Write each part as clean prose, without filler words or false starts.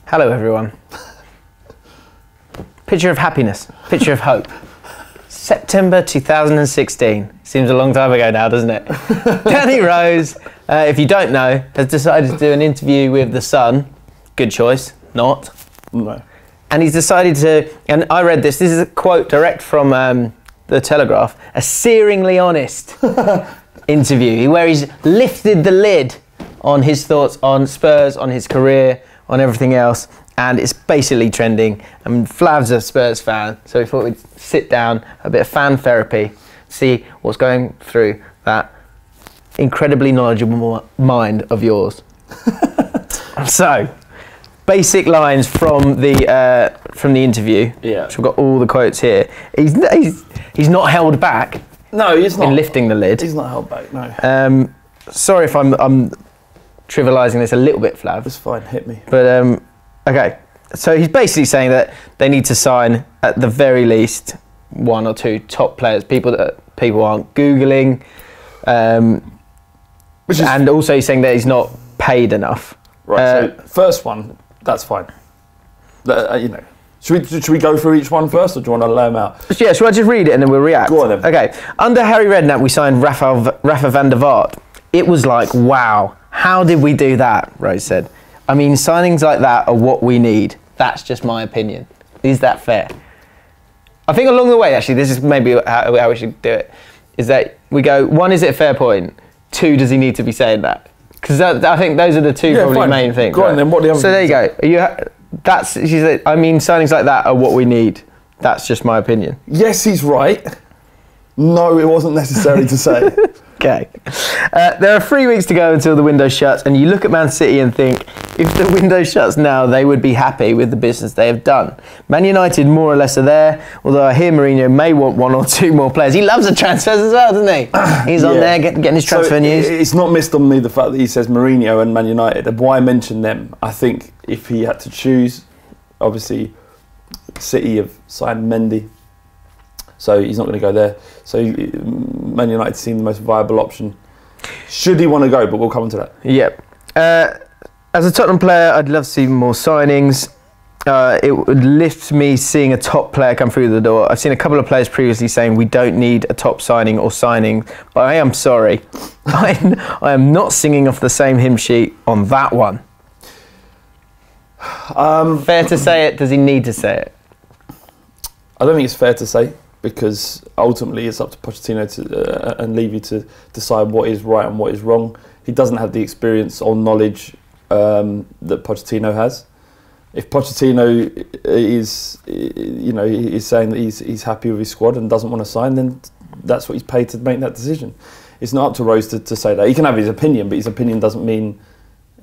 Hello, everyone. Picture of happiness, picture of hope. September 2016. Seems a long time ago now, doesn't it? Danny Rose, if you don't know, has decided to do an interview with The Sun. Good choice, not. No. And he's decided to, and I read this is a quote direct from The Telegraph, a searingly honest interview where he's lifted the lid on his thoughts on Spurs, on his career, on everything else, and it's basically trending. I mean, Flav's a Spurs fan, so we thought we'd sit down, a bit of fan therapy, see what's going through that incredibly knowledgeable mind of yours. So, basic lines from the interview. Yeah. Which we've got all the quotes here. He's not held back. No, he's not. In lifting the lid. He's not held back. No. Sorry if I'm trivialising this a little bit, Flav. It's fine. Hit me. But okay. So he's basically saying that they need to sign at the very least one or two top players, people that people aren't googling. And also he's saying that he's not paid enough. Right. So first one, that's fine. You know, should we go through each one first, or do you want to lay them out? Yeah. Shall I just read it and then we'll react? Go on then. Okay. Under Harry Redknapp, we signed Rafa van der Vaart. It was like, wow, how did we do that? Rose said. I mean, signings like that are what we need. That's just my opinion. Is that fair? I think along the way, actually, this is maybe how we should do it, is that we go, one, is it a fair point? Two, does he need to be saying that? Because I think those are the two probably main things. Go on, then what the other So there you go. She said, I mean, signings like that are what we need. That's just my opinion. Yes, he's right. No, it wasn't necessary to say. Okay. There are 3 weeks to go until the window shuts, and you look at Man City and think, if the window shuts now, they would be happy with the business they have done. Man United more or less are there, although I hear Mourinho may want one or two more players. He loves the transfers as well, doesn't he? He's on there getting his transfer news. It's not missed on me the fact that he says Mourinho and Man United. Why mention them? I think if he had to choose, obviously City have signed Mendy, so he's not going to go there. So Man United seem the most viable option. Should he want to go, but we'll come on to that. Yep. As a Tottenham player, I'd love to see more signings. It would lift me seeing a top player come through the door. I've seen a couple of players previously saying we don't need a top signing or signing, but I am sorry. I am not singing off the same hymn sheet on that one. Fair to say it? Does he need to say it? I don't think it's fair to say, because ultimately it's up to Pochettino and Levy to decide what is right and what is wrong. He doesn't have the experience or knowledge that Pochettino has. If Pochettino is saying that he's happy with his squad and doesn't want to sign, then that's what he's paid to make that decision. It's not up to Rose to say that. He can have his opinion, but his opinion doesn't mean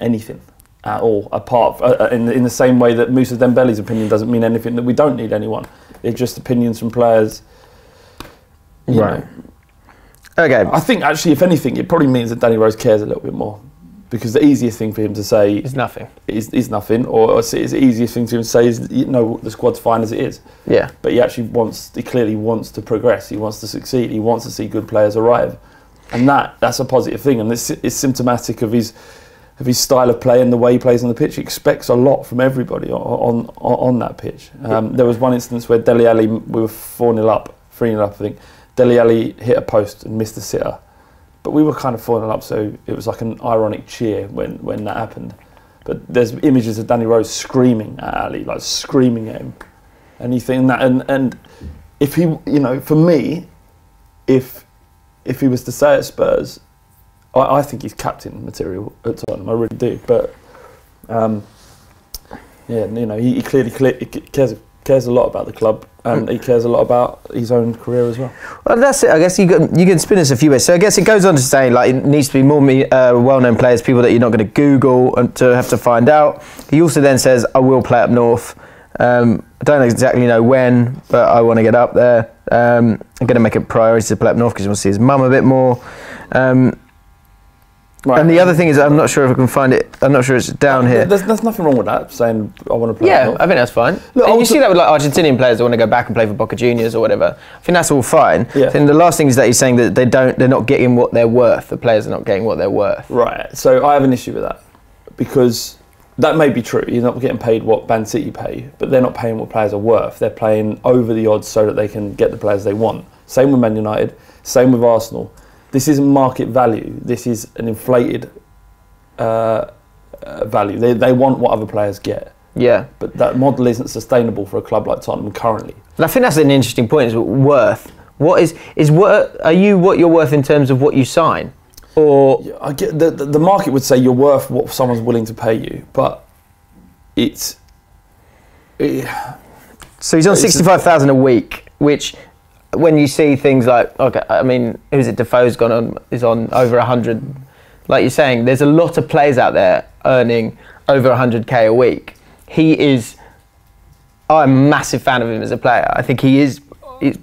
anything at all, apart in the same way that Moussa Dembele's opinion doesn't mean anything, that we don't need anyone. They're just opinions from players. Right. Okay. I think actually, if anything, it probably means that Danny Rose cares a little bit more, because the easiest thing for him to say is nothing. Is nothing, or it's the easiest thing to him to say is, you know, the squad's fine as it is. Yeah. But he clearly wants to progress. He wants to succeed. He wants to see good players arrive, and that's a positive thing. And this is symptomatic of his style of play and the way he plays on the pitch. He expects a lot from everybody on that pitch. There was one instance where Dele Alli, we were 4-0 up, 3-0 up, I think. Dele Alli hit a post and missed a sitter, but we were kind of 4-0 up, so it was like an ironic cheer when that happened. But there's images of Danny Rose screaming at Ali, like screaming at him, and you think that, and if he, you know, for me, if he was to say at Spurs, I think he's captain material at Tottenham. I really do. But yeah, you know, he clearly cares a lot about the club, and he cares a lot about his own career as well. Well, that's it. I guess you can spin this a few ways. So I guess it goes on to say, like, it needs to be more well-known players, people that you're not going to Google and to have to find out. He also then says, I will play up north. I don't exactly know when, but I want to get up there. I'm going to make a priority to play up north because he wants to see his mum a bit more. Right. And the other thing is, I'm not sure if I can find it. I'm not sure it's down here. There's nothing wrong with that, saying I want to play. Yeah, I think that's fine. Look, and you see that with like Argentinian players that want to go back and play for Boca Juniors or whatever. I think that's all fine. Yeah. Then the last thing is that he's saying that they're not getting what they're worth. The players are not getting what they're worth. Right. So I have an issue with that, because that may be true. You're not getting paid what Man City pay, but they're not paying what players are worth. They're playing over the odds so that they can get the players they want. Same with Man United, same with Arsenal. This isn't market value. This is an inflated value. They want what other players get. Yeah. But that model isn't sustainable for a club like Tottenham currently. And I think that's an interesting point, is worth. What is worth? Are you what you're worth in terms of what you sign? Or I get the market would say you're worth what someone's willing to pay you, but so he's on 65,000 a week, which when you see things like, okay, I mean, who's it? Defoe's is on over 100. Like you're saying, there's a lot of players out there earning over 100k a week. I'm a massive fan of him as a player. I think it's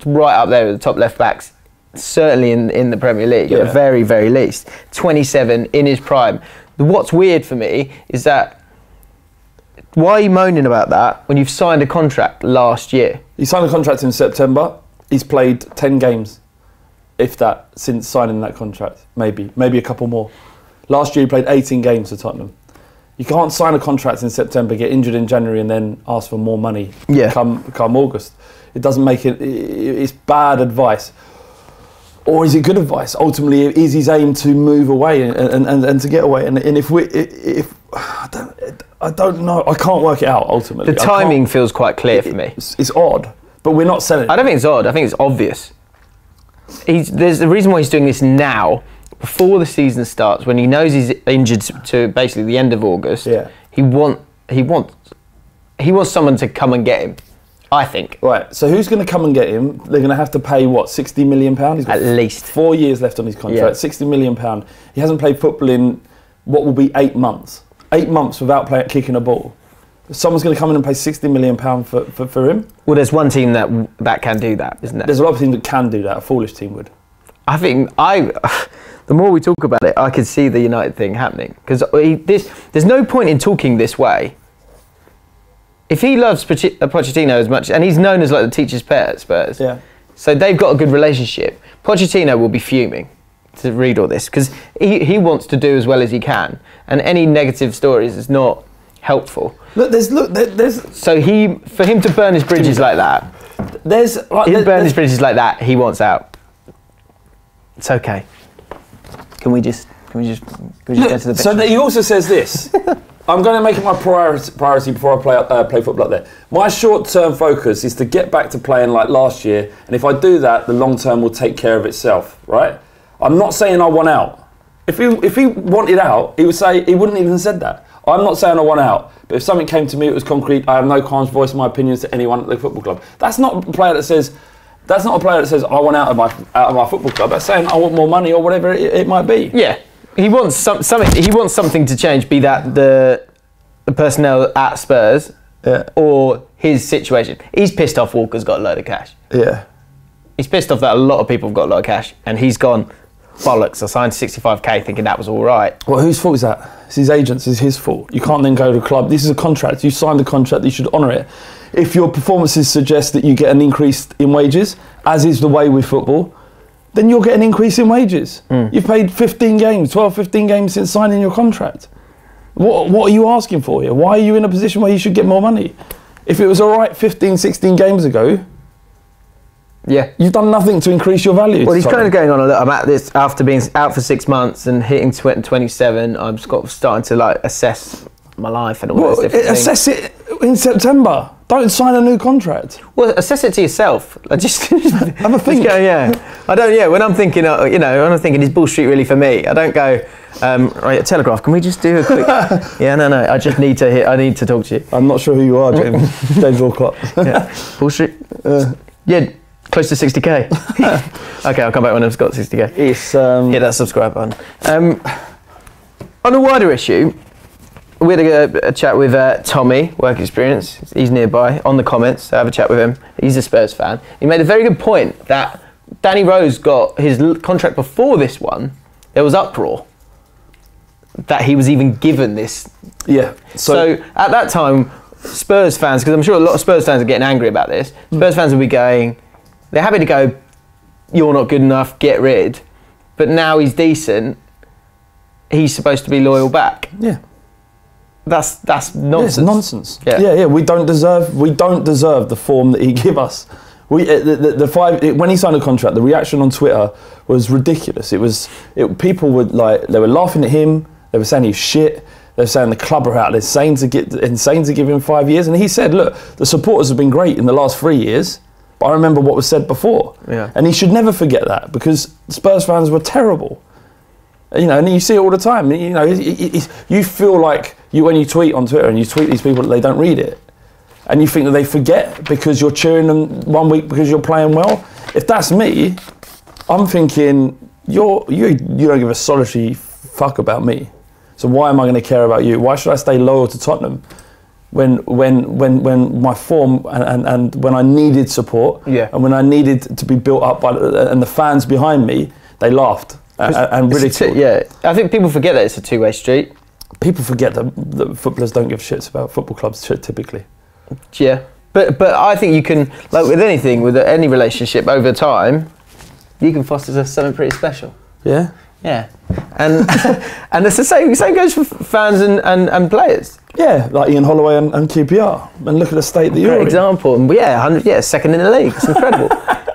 right up there with the top left backs, certainly in the Premier League, at the very, very least. 27 in his prime. What's weird for me is that, why are you moaning about that when you've signed a contract last year? He signed a contract in September. He's played 10 games, if that, since signing that contract. Maybe a couple more. Last year he played 18 games for Tottenham. You can't sign a contract in September, get injured in January, and then ask for more money come August. It doesn't make it. It's bad advice. Or is it good advice? Ultimately, is his aim to move away and to get away? And if I don't know, I can't work it out. Ultimately, the timing feels quite clear for me. It's odd, but we're not selling. I don't think it's odd. I think it's obvious. There's the reason why he's doing this now, before the season starts, when he knows he's injured to basically the end of August. Yeah. He wants someone to come and get him, I think. Right, so who's going to come and get him? They're going to have to pay, what, £60 million? He's got at least 4 years left on his contract, £60 million. He hasn't played football in what will be 8 months. 8 months without kicking a ball. Someone's going to come in and pay £60 million for him? Well, there's one team that can do that, isn't there? There's a lot of teams that can do that. A foolish team would. I think the more we talk about it, I could see the United thing happening. Because there's no point in talking this way. If he loves Pochettino as much, and he's known as like the teacher's pet at Spurs, so they've got a good relationship, Pochettino will be fuming to read all this, because he wants to do as well as he can, and any negative stories is not helpful. There's so for him to burn his bridges like that, he wants out. It's okay. Can we just go to the pitch? So he also says this. I'm going to make it my priority before I play football up there. My short-term focus is to get back to playing like last year, and if I do that, the long-term will take care of itself, right? I'm not saying I want out. If he wanted out, he would say, he wouldn't even have said that. I'm not saying I want out, but if something came to me, it was concrete. I have no qualms voicing my opinions to anyone at the football club. That's not a player that says I want out of my football club. That's saying I want more money or whatever it might be. Yeah. He wants something. He wants something to change, be that the personnel at Spurs or his situation. He's pissed off Walker's got a load of cash. Yeah. He's pissed off that a lot of people have got a lot of cash, and he's gone, bollocks, I signed 65k thinking that was all right. Well, whose fault is that? It's his agent's, it's his fault. You can't then go to the club. This is a contract. You signed the contract, you should honour it. If your performances suggest that you get an increase in wages, as is the way with football, then you'll get an increase in wages. You've played 15 games since signing your contract. What are you asking for here? Why are you in a position where you should get more money? If it was all right 15, 16 games ago, you've done nothing to increase your value. Well, he's kind of going on a little. I'm at this after being out for 6 months and hitting 27. I'm starting to like assess my life and all those different things. Assess it in September. Don't sign a new contract. Well, assess it to yourself. I just have a think. I don't. Yeah, when I'm thinking, when I'm thinking, is Bull Street really for me? I don't go. Right, Telegraph. Can we just do a quick? No. I just need to. I need to talk to you. I'm not sure who you are, James. James Walcott. Bull Street. Close to 60k. Okay, I'll come back when I've got 60k. Hit that subscribe button. On a wider issue, we had a chat with Tommy, work experience. He's nearby, on the comments, so have a chat with him. He's a Spurs fan. He made a very good point that Danny Rose got his contract before this one. There was uproar that he was even given this. Yeah. So at that time, Spurs fans, because I'm sure a lot of Spurs fans are getting angry about this, Spurs fans will be going, they're happy to go, you're not good enough, get rid. But now he's decent, he's supposed to be loyal back. Yeah. That's nonsense. It's nonsense. Yeah. We don't deserve the form that he give us. When he signed a contract, the reaction on Twitter was ridiculous. People were like, they were laughing at him. They were saying he's shit. They were saying the club are out. They're insane to give him 5 years. And he said, look, the supporters have been great in the last 3 years, but I remember what was said before. Yeah. And he should never forget that, because Spurs fans were terrible. You know, and you see it all the time. You know, you feel like when you tweet on Twitter and you tweet these people that they don't read it, and you think that they forget because you're cheering them 1 week because you're playing well. If that's me, I'm thinking you don't give a solitary fuck about me. So why am I going to care about you? Why should I stay loyal to Tottenham when my form and when I needed support, and when I needed to be built up by and the fans behind me, they laughed and ridiculed. I think people forget that it's a two-way street. People forget that footballers don't give shits about football clubs typically. Yeah, but I think you can, like with anything, with any relationship over time, you can foster something pretty special. Yeah. Yeah, and and it's the same goes for fans and players. Yeah, like Ian Holloway and QPR. And look at the state that you're in. Great example. And second in the league. It's incredible.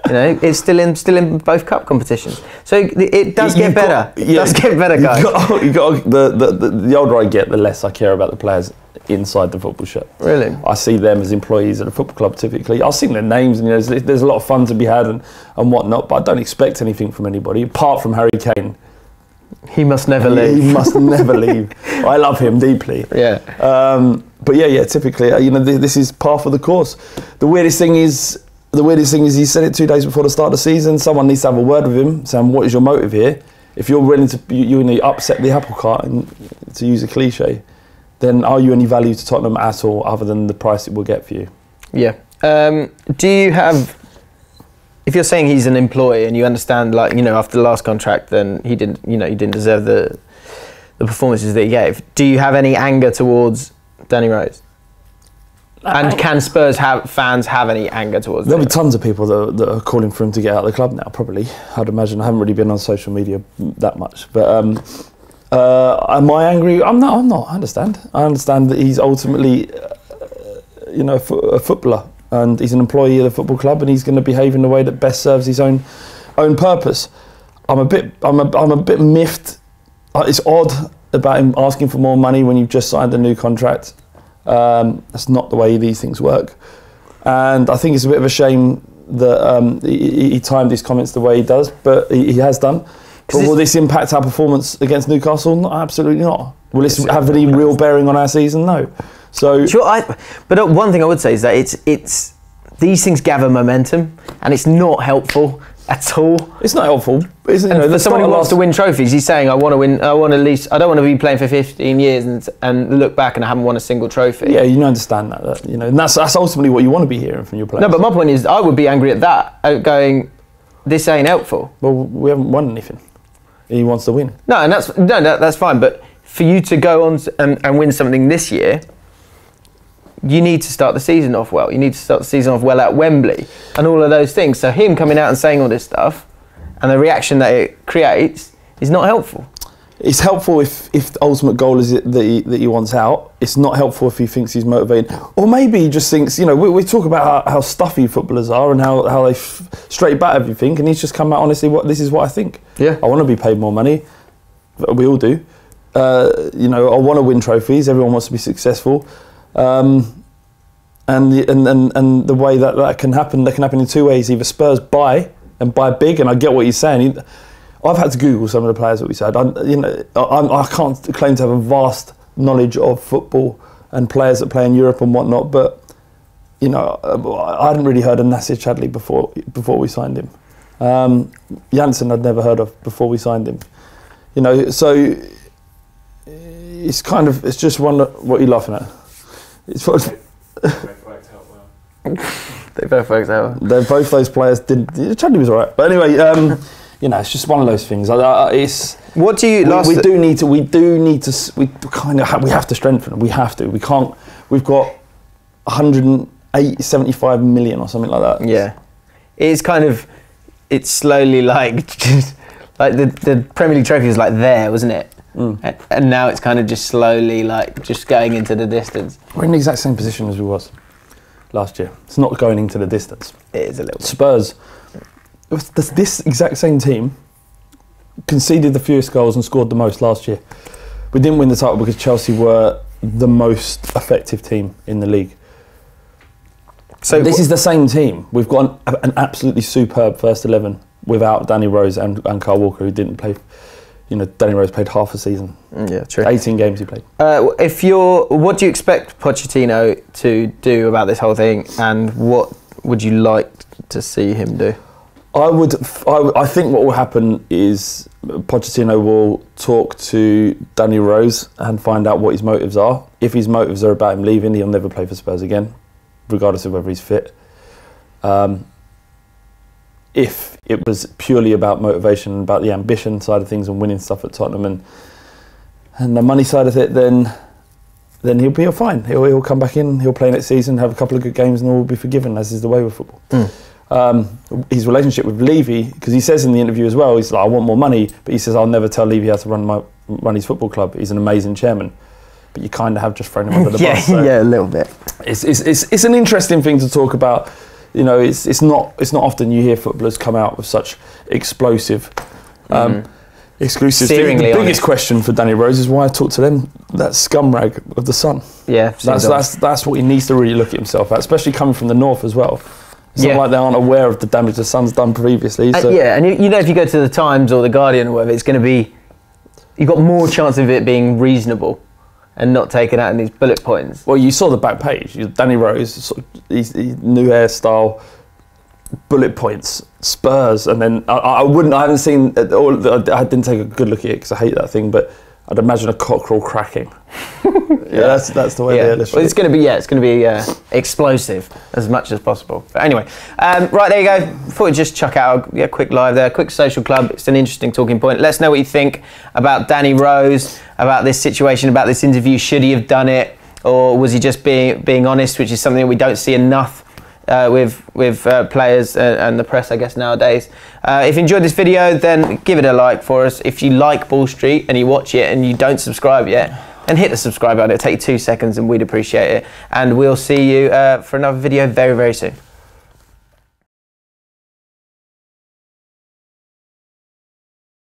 You know, it's still in both cup competitions. So it does get better. It does get better, guys. The older I get, the less I care about the players inside the football shop. Really? I see them as employees at a football club typically. I'll see their names, and there's a lot of fun to be had and whatnot, but I don't expect anything from anybody apart from Harry Kane. He must never leave. He must never leave. I love him deeply. Yeah. But typically, this is par for the course. The weirdest thing is he said it 2 days before the start of the season. Someone needs to have a word with him, saying, what is your motive here? If you're willing to upset the apple cart, and to use a cliche, then are you any value to Tottenham at all, other than the price it will get for you? Yeah. Do you have... If you're saying he's an employee and you understand, after the last contract, then he didn't deserve the performances that he gave. Do you have any anger towards Danny Rose? And can Spurs fans have any anger towards him? There'll be tons of people that are calling for him to get out of the club now, probably. I'd imagine. I haven't really been on social media that much. But am I angry? I'm not. I understand. I understand that he's ultimately, a footballer. And he's an employee of the football club, and he's going to behave in the way that best serves his own purpose. I'm a bit miffed. It's odd about him asking for more money when you've just signed a new contract. That's not the way these things work, and I think it's a bit of a shame that he timed his comments the way he does, but he has done. But will this impact our performance against Newcastle? No, absolutely not. Will this have any real bearing on our season? No. So sure, but one thing I would say is that it's these things gather momentum, and it's not helpful at all. It's not helpful. For someone who wants to win trophies, he's saying, "I want to win. I want at least. I don't want to be playing for 15 years and look back and I haven't won a single trophy." Yeah, you understand that. And that's ultimately what you want to be hearing from your players. No, but my point is, I would be angry at that, going, "This ain't helpful." Well, we haven't won anything. He wants to win. No, and that's fine. But for you to go on and win something this year, you need to start the season off well. You need to start the season off well at Wembley and all of those things. So him coming out and saying all this stuff and the reaction that it creates is not helpful. It's helpful if the ultimate goal is that he wants out. It's not helpful if he thinks he's motivated. Or maybe he just thinks, we talk about how stuffy footballers are and how they straight bat everything, and he's just come out, honestly, this is what I think. Yeah. I want to be paid more money. We all do. I want to win trophies. Everyone wants to be successful. And the way that can happen in two ways. Either Spurs buy big, and I get what he's saying. I've had to Google some of the players that we said. I can't claim to have a vast knowledge of football and players that play in Europe and whatnot, but I hadn't really heard of Nacer Chadli before we signed him. Janssen I'd never heard of before we signed him. So it's just wonder what you're laughing at. It's what both worked out well. They both worked out well. Both those players did. Chadli was alright, but anyway, it's just one of those things. What do you? We have to strengthen them. We have to. We can't. We've got 175 million or something like that. Yeah, it's slowly like the Premier League trophy was like there, wasn't it? and now it's kind of just slowly like just going into the distance. We're in the exact same position as we was last year. It's not going into the distance. It is a little bit. Spurs, it was this exact same team conceded the fewest goals and scored the most last year. We didn't win the title because Chelsea were the most effective team in the league. So this is the same team. We've got an absolutely superb first 11 without Danny Rose and Kyle Walker, who didn't play. You know, Danny Rose played half a season. Yeah, true. 18 games he played. What do you expect Pochettino to do about this whole thing, and what would you like to see him do? I think what will happen is Pochettino will talk to Danny Rose and find out what his motives are. If his motives are about him leaving, he'll never play for Spurs again, regardless of whether he's fit. If it was purely about motivation, about the ambition side of things and winning stuff at Tottenham and the money side of it, then he'll be fine. He'll come back in, he'll play next season, have a couple of good games, and all will be forgiven, as is the way with football. His relationship with Levy, because he says in the interview as well, he's like, I want more money, but he says, I'll never tell Levy how to run his football club. He's an amazing chairman. But you kind of have just thrown him under the bus. So yeah, a little bit. It's an interesting thing to talk about. You know, it's not often you hear footballers come out with such explosive exclusives. The biggest question for Danny Rose is why I talk to them, that scumrag of the Sun. Yeah, that's what he needs to really look at himself at, especially coming from the north as well. It's not like they aren't aware of the damage the Sun's done previously. So. And you know, if you go to the Times or the Guardian or whatever, it's going to be, you've got more chance of it being reasonable and not taken out in these bullet points. Well, you saw the back page. Danny Rose, his new hairstyle, bullet points, Spurs, and then I haven't seen all. I didn't take a good look at it because I hate that thing, but I'd imagine a cockerel cracking. That's the way they illustrate. Well, it's going to be explosive as much as possible. But anyway, right, there you go. Thought we'd just chuck out a quick live there, quick social club. It's an interesting talking point. Let us know what you think about Danny Rose, about this situation, about this interview. Should he have done it, or was he just being honest, which is something we don't see enough with players and the press, I guess, nowadays. If you enjoyed this video, then give it a like for us. If you like Ball Street and you watch it and you don't subscribe yet, then hit the subscribe button. It'll take you 2 seconds and we'd appreciate it. And we'll see you for another video very, very soon.